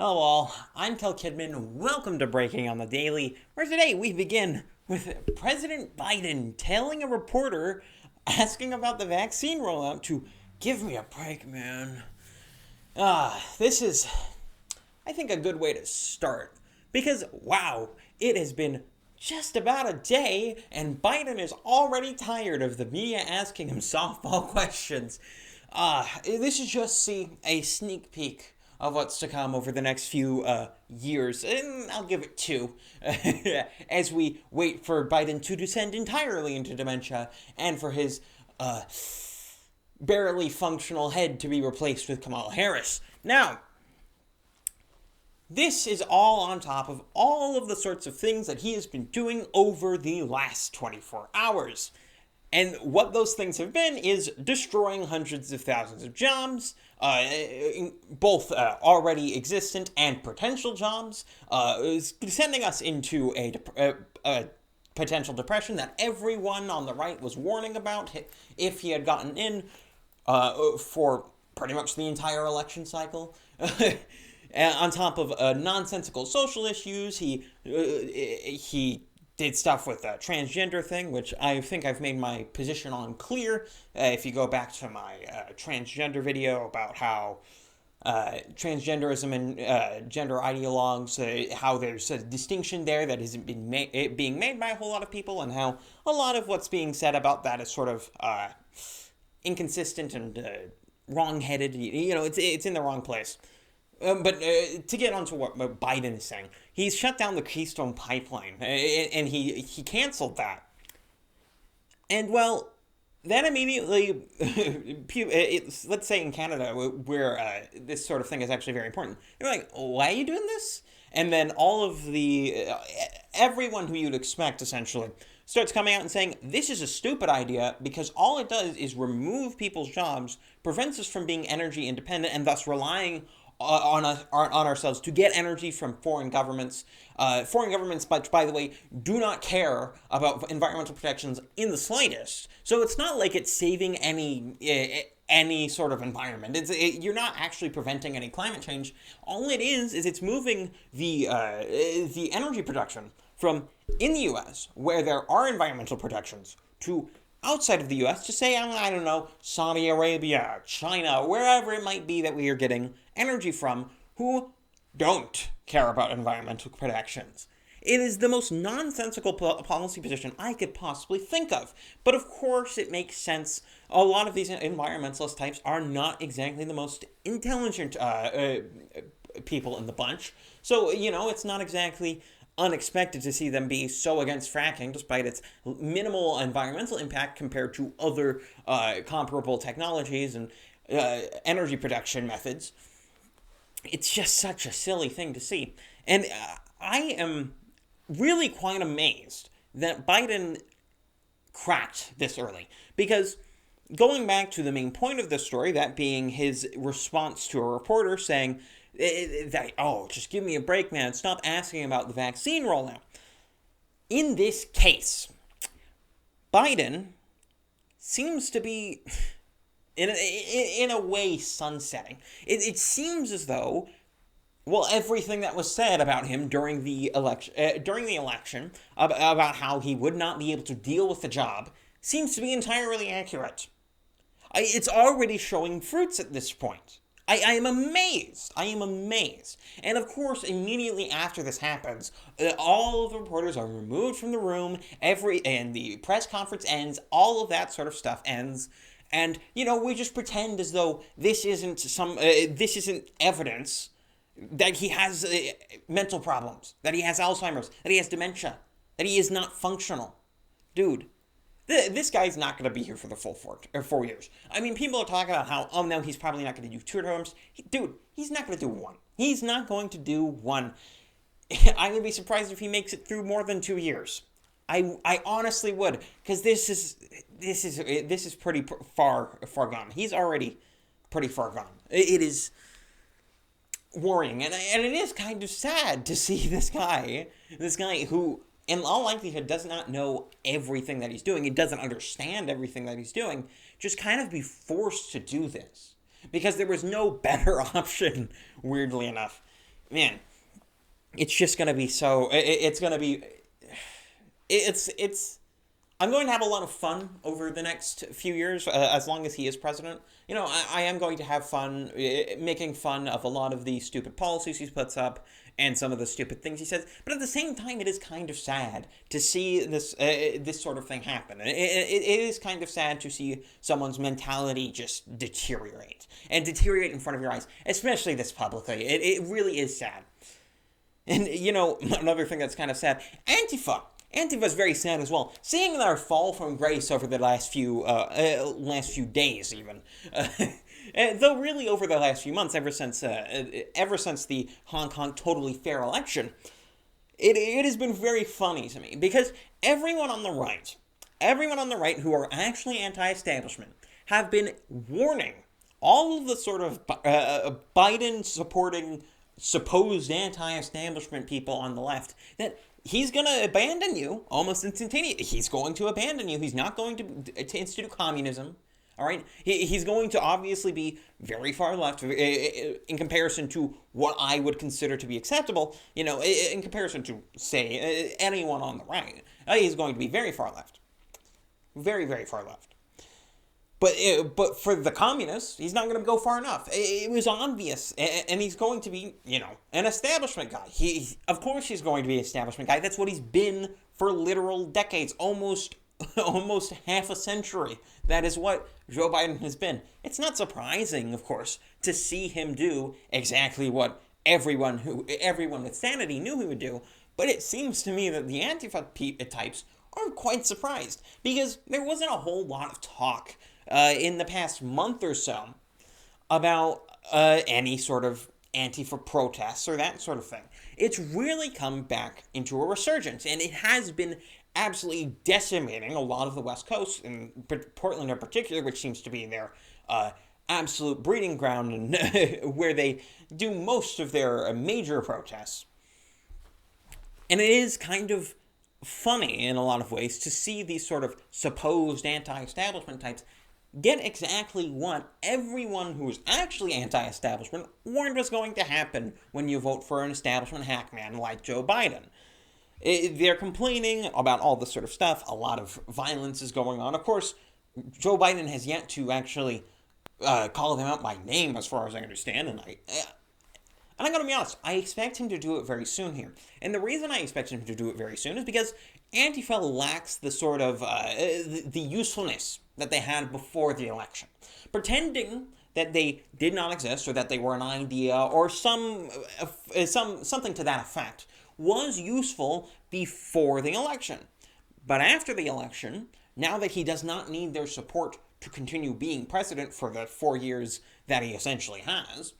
Hello all, I'm Kel Kidman. Welcome to Breaking on the Daily, where today we begin with President Biden telling a reporter asking about the vaccine rollout to give me a break, man. This is, I think, a good way to start. Because, wow, it has been just about a day, and Biden is already tired of the media asking him softball questions. This is just a sneak peek of what's to come over the next few years, and I'll give it two, as we wait for Biden to descend entirely into dementia and for his barely functional head to be replaced with Kamala Harris. Now, this is all on top of all of the sorts of things that he has been doing over the last 24 hours. And what those things have been is destroying hundreds of thousands of jobs, both already existent and potential jobs, sending us into a potential depression that everyone on the right was warning about if he had gotten in for pretty much the entire election cycle. On top of nonsensical social issues, he did stuff with the transgender thing, which I think I've made my position on clear. If you go back to my transgender video about how transgenderism and gender ideologues, how there's a distinction there that isn't being made by a whole lot of people, and how a lot of what's being said about that is sort of inconsistent and wrong-headed. You know, it's in the wrong place. But to get onto what Biden is saying, he's shut down the Keystone Pipeline, and he canceled that. And, well, that immediately, let's say in Canada, where this sort of thing is actually very important, they're like, why are you doing this? And then all of everyone who you'd expect, essentially, starts coming out and saying, this is a stupid idea because all it does is remove people's jobs, prevents us from being energy independent, and thus relying on ourselves to get energy from foreign governments. Foreign governments, by the way, do not care about environmental protections in the slightest. So it's not like it's saving any sort of environment. You're not actually preventing any climate change. All it is it's moving the energy production from in the U.S., where there are environmental protections, to outside of the U.S., to say, I don't know, Saudi Arabia, China, wherever it might be that we are getting energy from, who don't care about environmental protections. It is the most nonsensical policy position I could possibly think of. But of course it makes sense. A lot of these environmentalist types are not exactly the most intelligent people in the bunch. So, it's not exactly unexpected to see them be so against fracking, despite its minimal environmental impact compared to other comparable technologies and energy production methods. It's just such a silly thing to see. And I am really quite amazed that Biden cracked this early. Because going back to the main point of this story, that being his response to a reporter saying, just give me a break, man. Stop asking about the vaccine rollout. In this case, Biden seems to be, in a way, sunsetting. It seems as though, everything that was said about him during the election, about how he would not be able to deal with the job, seems to be entirely accurate. It's already showing fruits at this point. I am amazed. And of course, immediately after this happens, all of the reporters are removed from the room, and the press conference ends, all of that sort of stuff ends, and, we just pretend as though this isn't evidence that he has mental problems, that he has Alzheimer's, that he has dementia, that he is not functional. Dude. This guy's not going to be here for the full 4 years. I mean, people are talking about how, no, he's probably not going to do 2 terms. Dude, he's not going to do 1. He's not going to do 1. I would be surprised if he makes it through more than 2 years. I honestly would, because this is pretty far gone. He's already pretty far gone. It is worrying, and it is kind of sad to see this guy who, in all likelihood, does not know everything that he's doing. He doesn't understand everything that he's doing. Just kind of be forced to do this. Because there was no better option, weirdly enough. man, it's just going to be so, it's going to be, it's, I'm going to have a lot of fun over the next few years, as long as he is president. You know, I am going to have fun making fun of a lot of the stupid policies he puts up and some of the stupid things he says. But at the same time, it is kind of sad to see this sort of thing happen. It is kind of sad to see someone's mentality just deteriorate in front of your eyes, especially this publicly. It really is sad. And, you know, another thing that's kind of sad, Antifa is very sad as well. Seeing their fall from grace over the last few days, even, though really over the last few months, ever since the Hong Kong totally fair election, it has been very funny to me because everyone on the right who are actually anti-establishment have been warning all of the sort of Biden supporting supposed anti-establishment people on the left that he's going to abandon you almost instantaneously. He's going to abandon you. He's not going to institute communism. All right? He's going to obviously be very far left in comparison to what I would consider to be acceptable, you know, in comparison to, say, anyone on the right. He's going to be very far left. Very, very far left. But for the communists, he's not going to go far enough. It was obvious, and he's going to be, you know, an establishment guy. Of course he's going to be an establishment guy. That's what he's been for literal decades, almost half a century. That is what Joe Biden has been. It's not surprising, of course, to see him do exactly what everyone with sanity knew he would do. But it seems to me that the Antifa types are quite surprised because there wasn't a whole lot of talk in the past month or so about any sort of Antifa protests or that sort of thing. It's really come back into a resurgence, and it has been absolutely decimating a lot of the West Coast, and Portland in particular, which seems to be their absolute breeding ground and where they do most of their major protests. And it is kind of funny in a lot of ways to see these sort of supposed anti-establishment types get exactly what everyone who is actually anti-establishment warned was going to happen when you vote for an establishment hackman like Joe Biden. They're complaining about all this sort of stuff. A lot of violence is going on. Of course, Joe Biden has yet to actually call them out by name, as far as I understand, and I'm going to be honest, I expect him to do it very soon here. And the reason I expect him to do it very soon is because Antifa lacks the sort of, the usefulness that they had before the election. Pretending that they did not exist or that they were an idea or something to that effect was useful before the election. But after the election, now that he does not need their support to continue being president for the 4 years that he essentially has,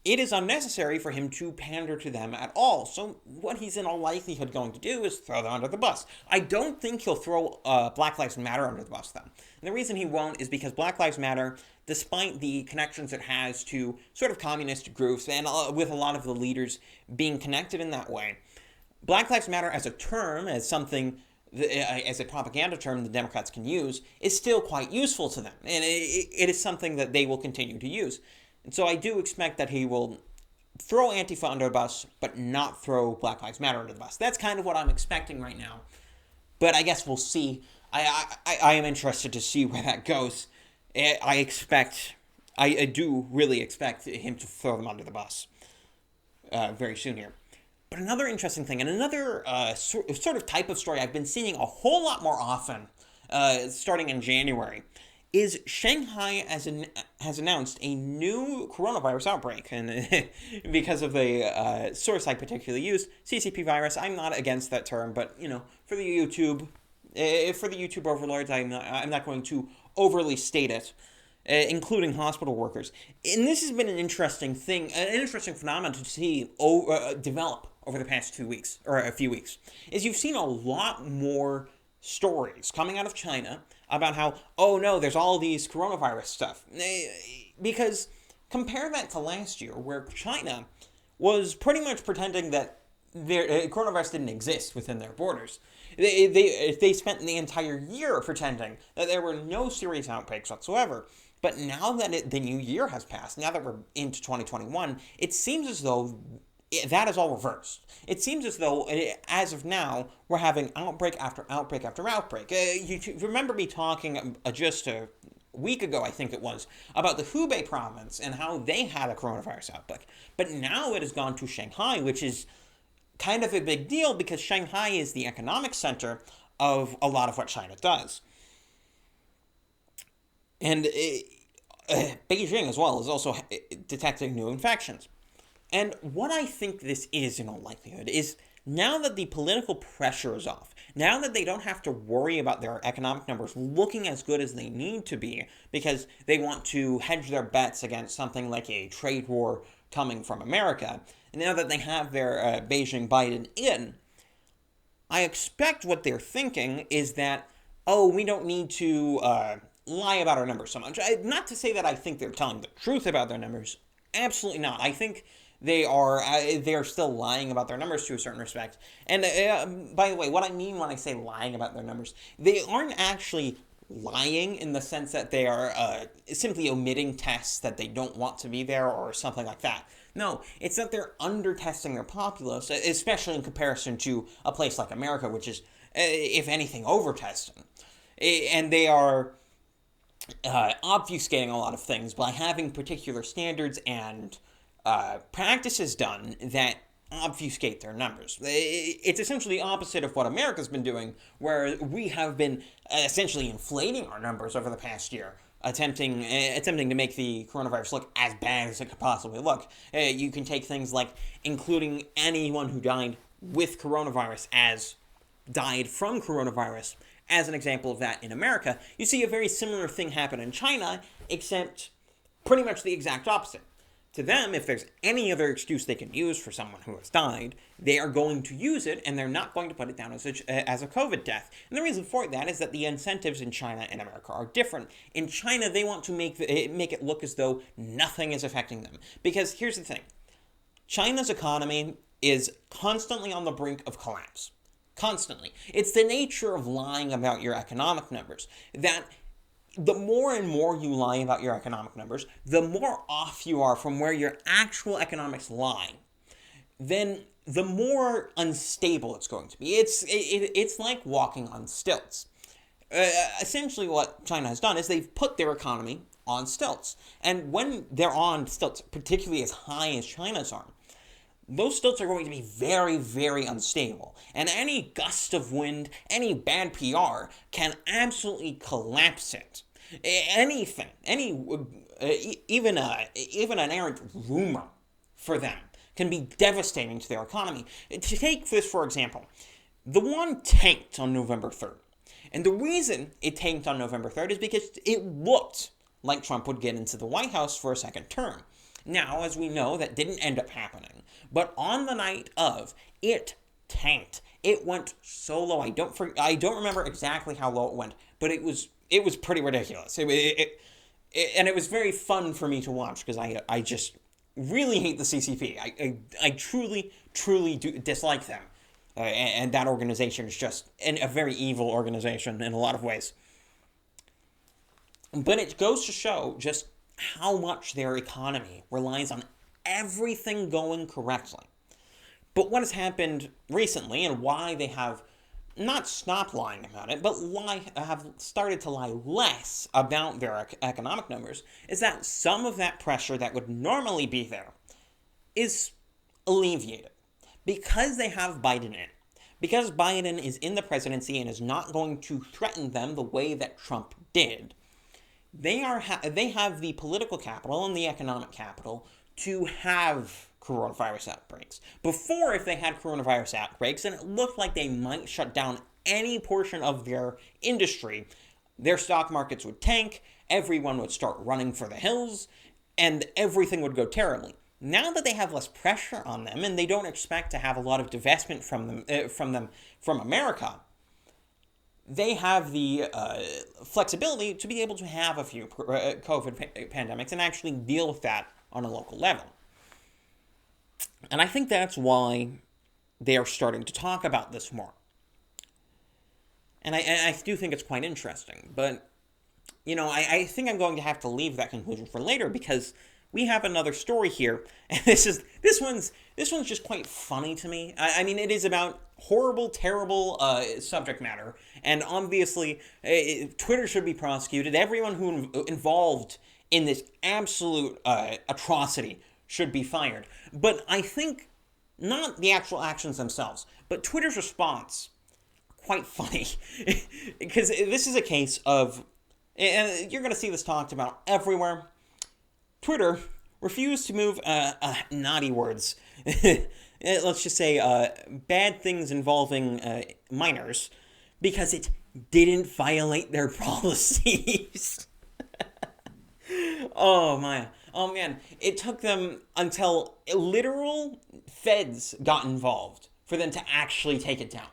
it is unnecessary for him to pander to them at all. So what he's in all likelihood going to do is throw them under the bus. I don't think he'll throw Black Lives Matter under the bus, though. And the reason he won't is because Black Lives Matter, despite the connections it has to sort of communist groups and with a lot of the leaders being connected in that way, Black Lives Matter as a term, as something, as a propaganda term the Democrats can use, is still quite useful to them. And it is something that they will continue to use. And so I do expect that he will throw Antifa under the bus, but not throw Black Lives Matter under the bus. That's kind of what I'm expecting right now. But I guess we'll see. I am interested to see where that goes. I do really expect him to throw them under the bus very soon here. But another interesting thing, and another sort of type of story I've been seeing a whole lot more often starting in January, is Shanghai has announced a new coronavirus outbreak. And because of the source I particularly used, CCP virus, I'm not against that term, but, you know, for the YouTube overlords, I'm not going to overly state it, including hospital workers. And this has been an interesting thing, an interesting phenomenon to see develop over the past 2 weeks, or a few weeks, is you've seen a lot more stories coming out of China about how, oh no, there's all these coronavirus stuff. Because compare that to last year, where China was pretty much pretending that coronavirus didn't exist within their borders. They spent the entire year pretending that there were no serious outbreaks whatsoever. But now that the new year has passed, now that we're into 2021, it seems as though that is all reversed. It seems as though, as of now, we're having outbreak after outbreak after outbreak. You remember me talking just a week ago, I think it was, about the Hubei province and how they had a coronavirus outbreak. But now it has gone to Shanghai, which is kind of a big deal because Shanghai is the economic center of a lot of what China does. And Beijing, as well, is also detecting new infections. And what I think this is, in all likelihood, is now that the political pressure is off, now that they don't have to worry about their economic numbers looking as good as they need to be because they want to hedge their bets against something like a trade war coming from America, and now that they have their Beijing Biden in, I expect what they're thinking is that, oh, we don't need to lie about our numbers so much. Not to say that I think they're telling the truth about their numbers. Absolutely not. I think they are still lying about their numbers to a certain respect. And by the way, what I mean when I say lying about their numbers, they aren't actually lying in the sense that they are simply omitting tests that they don't want to be there or something like that. No, it's that they're under-testing their populace, especially in comparison to a place like America, which is, if anything, over-testing. And they are obfuscating a lot of things by having particular standards and practices done that obfuscate their numbers. It's essentially the opposite of what America's been doing, where we have been essentially inflating our numbers over the past year, attempting to make the coronavirus look as bad as it could possibly look. You can take things like including anyone who died with coronavirus as died from coronavirus as an example of that in America. You see a very similar thing happen in China, except pretty much the exact opposite. To them, if there's any other excuse they can use for someone who has died, they are going to use it, and they're not going to put it down as a COVID death. And the reason for that is that the incentives in China and America are different. In China, they want to make it look as though nothing is affecting them. Because here's the thing. China's economy is constantly on the brink of collapse. Constantly. It's the nature of lying about your economic numbers that the more and more you lie about your economic numbers, the more off you are from where your actual economics lie, then the more unstable it's going to be. It's like walking on stilts. Essentially what China has done is they've put their economy on stilts. And when they're on stilts, particularly as high as China's are, those stilts are going to be very, very unstable. And any gust of wind, any bad PR can absolutely collapse it. Anything, even an errant rumor for them can be devastating to their economy. To take this, for example, the one tanked on November 3rd. And the reason it tanked on November 3rd is because it looked like Trump would get into the White House for a second term. Now, as we know, that didn't end up happening. But on the night of, it tanked. It went so low. I don't remember exactly how low it went, but it was pretty ridiculous. And it was very fun for me to watch because I just really hate the CCP. I truly do dislike them. And that organization is just a very evil organization in a lot of ways. But it goes to show just how much their economy relies on everything going correctly. But what has happened recently and why they have not stopped lying about it, but have started to lie less about their economic numbers, is that some of that pressure that would normally be there is alleviated. Because they have Biden in. Because Biden is in the presidency and is not going to threaten them the way that Trump did, they have the political capital and the economic capital to have coronavirus outbreaks. Before, if they had coronavirus outbreaks and it looked like they might shut down any portion of their industry, their stock markets would tank, everyone would start running for the hills, and everything would go terribly. Now that they have less pressure on them and they don't expect to have a lot of divestment from America, they have the flexibility to be able to have a few COVID pandemics and actually deal with that on a local level. And I think that's why they are starting to talk about this more. And I do think it's quite interesting. But, I think I'm going to have to leave that conclusion for later because we have another story here, and this one's just quite funny to me. I mean, it is about horrible, terrible subject matter, and obviously, Twitter should be prosecuted. Everyone who involved in this absolute atrocity should be fired. But I think not the actual actions themselves, but Twitter's response, quite funny, because this is a case of, and you're going to see this talked about everywhere. Twitter refused to move, naughty words, let's just say bad things involving minors, because it didn't violate their policies. Oh man, it took them until literal feds got involved for them to actually take it down.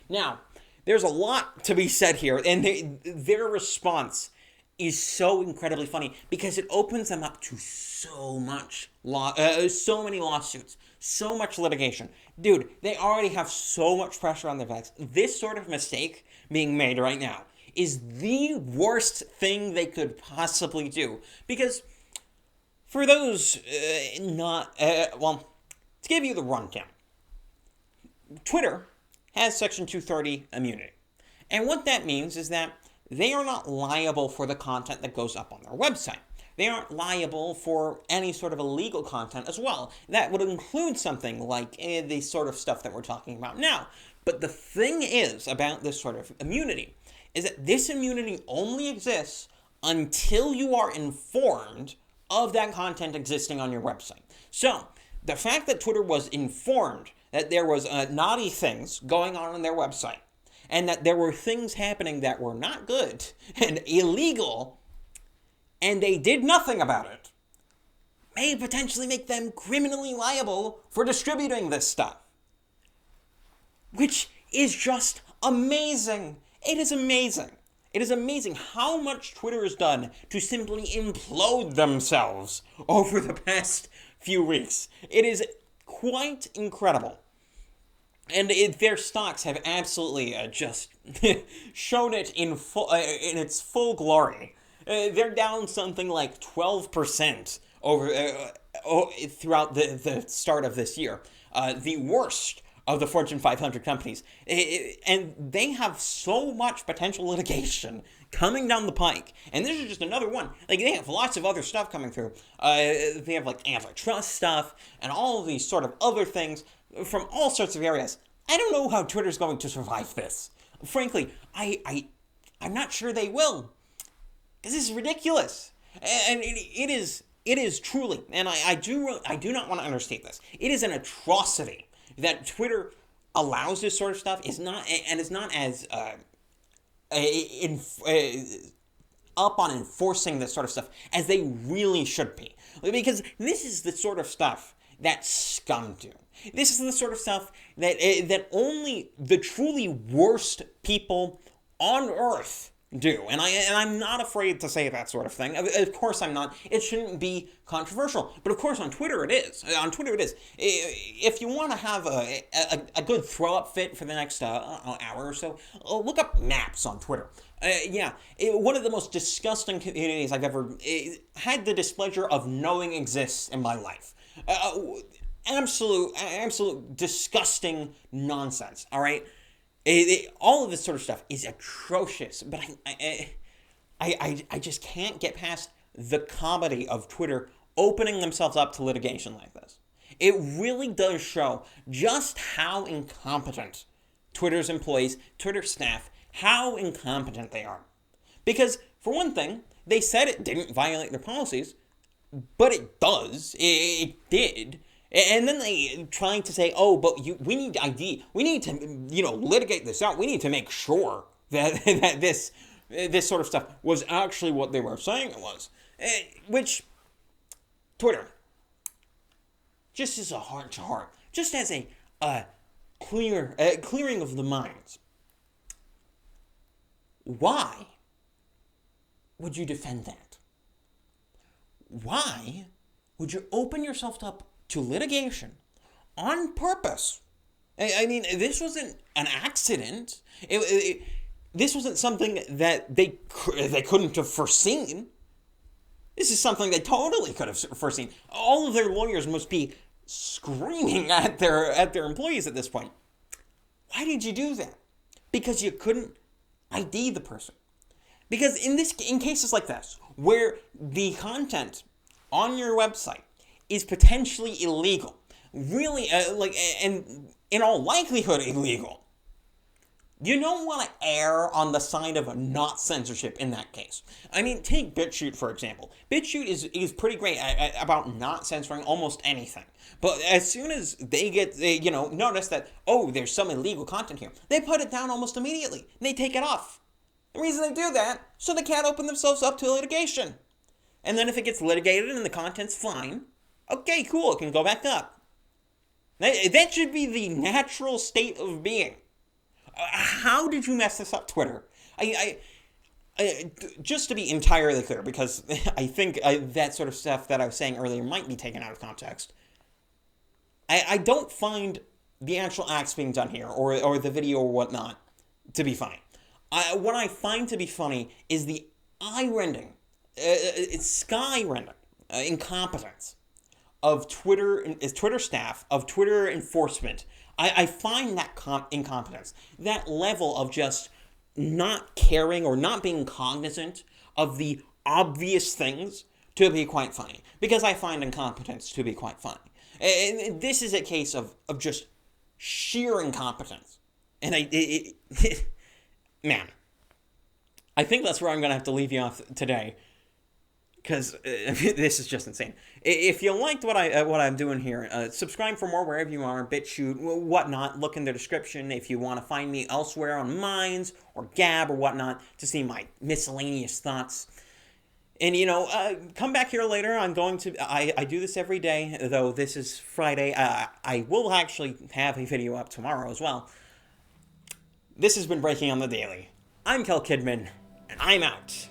Now, there's a lot to be said here, and their response is so incredibly funny because it opens them up to so many lawsuits, so much litigation. Dude, they already have so much pressure on their backs. This sort of mistake being made right now is the worst thing they could possibly do. Because for those to give you the rundown, Twitter has Section 230 immunity. And what that means is that they are not liable for the content that goes up on their website. They aren't liable for any sort of illegal content as well. That would include something like the sort of stuff that we're talking about now. But the thing is about this sort of immunity is that this immunity only exists until you are informed of that content existing on your website. So, the fact that Twitter was informed that there was naughty things going on their website, and that there were things happening that were not good and illegal, and they did nothing about it, may potentially make them criminally liable for distributing this stuff. Which is just amazing. It is amazing. It is amazing how much Twitter has done to simply implode themselves over the past few weeks. It is quite incredible. And their stocks have absolutely just shown it in its full glory. They're down something like 12% throughout the start of this year. The worst of the Fortune 500 companies. And they have so much potential litigation coming down the pike. And this is just another one. Like, they have lots of other stuff coming through. They have, like, antitrust stuff and all of these sort of other things from all sorts of areas. I don't know how Twitter's going to survive this. Frankly, I'm not sure they will. Because this is ridiculous. And it is truly, and I do not want to understate this, it is an atrocity that Twitter allows this sort of stuff, is not as up on enforcing this sort of stuff as they really should be. Because this is the sort of stuff that scum do. This is the sort of stuff that only the truly worst people on Earth do. And I'm not afraid to say that sort of thing. Of course I'm not. It shouldn't be controversial. But of course on Twitter it is. On Twitter it is. If you want to have a good throw-up fit for the next hour or so, look up Naps on Twitter. One of the most disgusting communities I've ever had the displeasure of knowing exists in my life. Absolute disgusting nonsense, all right? All of this sort of stuff is atrocious, but I just can't get past the comedy of Twitter opening themselves up to litigation like this. It really does show just how incompetent Twitter's employees, Twitter staff, how incompetent they are. Because, for one thing, they said it didn't violate their policies, but it does. It did. And then they trying to say, oh, but we need ID. We need to, litigate this out. We need to make sure that this sort of stuff was actually what they were saying it was. Which, Twitter, just as a heart-to-heart, just as a clearing of the minds, why would you defend that? Why would you open yourself up to litigation on purpose? I mean, this wasn't an accident. This wasn't something that they couldn't have foreseen. This is something they totally could have foreseen. All of their lawyers must be screaming at their employees at this point. Why did you do that? Because you couldn't ID the person. Because in cases like this, where the content on your website is potentially illegal, really, and in all likelihood illegal, you don't want to err on the side of not censorship in that case. I mean, take BitChute, for example. BitChute is pretty great about not censoring almost anything. But as soon as they notice that, oh, there's some illegal content here, they put it down almost immediately. They take it off. The reason they do that, so they can't open themselves up to litigation. And then if it gets litigated and the content's fine, okay, cool, it can go back up. That should be the natural state of being. How did you mess this up, Twitter? Just to be entirely clear, because I think that sort of stuff that I was saying earlier might be taken out of context. I don't find the actual acts being done here, or the video or whatnot, to be funny. What I find to be funny is the eye-rending, sky-rending incompetence of Twitter staff, of Twitter enforcement. I find that incompetence, that level of just not caring or not being cognizant of the obvious things to be quite funny. Because I find incompetence to be quite funny. And this is a case of just sheer incompetence. And man, I think that's where I'm going to have to leave you off today. Because this is just insane. If you liked what I'm doing here, subscribe for more wherever you are, BitChute, whatnot. Look in the description if you want to find me elsewhere on Minds or Gab or whatnot to see my miscellaneous thoughts. And, come back here later. I do this every day, though this is Friday. I will actually have a video up tomorrow as well. This has been Breaking on the Daily. I'm Kel Kidman, and I'm out.